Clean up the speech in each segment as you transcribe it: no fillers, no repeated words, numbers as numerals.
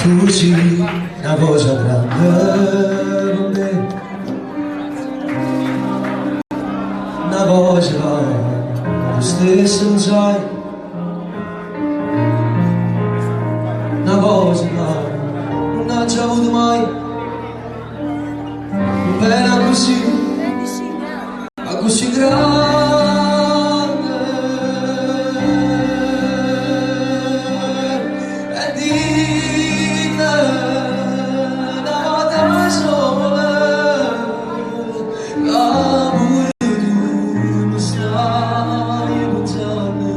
Tu sì, una cosa grande con me, una cosa tu stesso lo sai, una cosa non ho già avuto mai, bella così, ma così grande, e digna una volta sola, che pure tu mi stai pensando.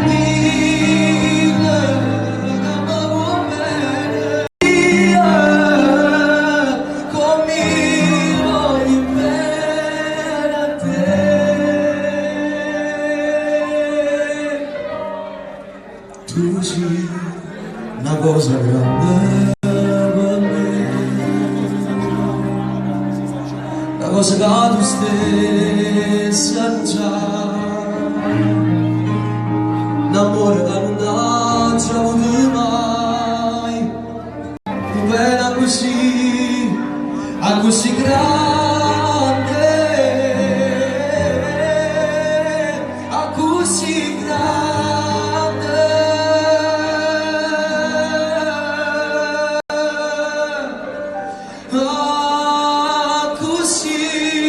Digna che mi vuoi bene, come voglio bene a te. Tu sei una cosa grande per me, una cosa che tu stessa non sai, un amore che non ho già avuto mai, bella così, a così grande, a così grande, a così grande.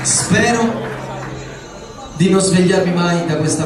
Spero di non svegliarmi mai da questa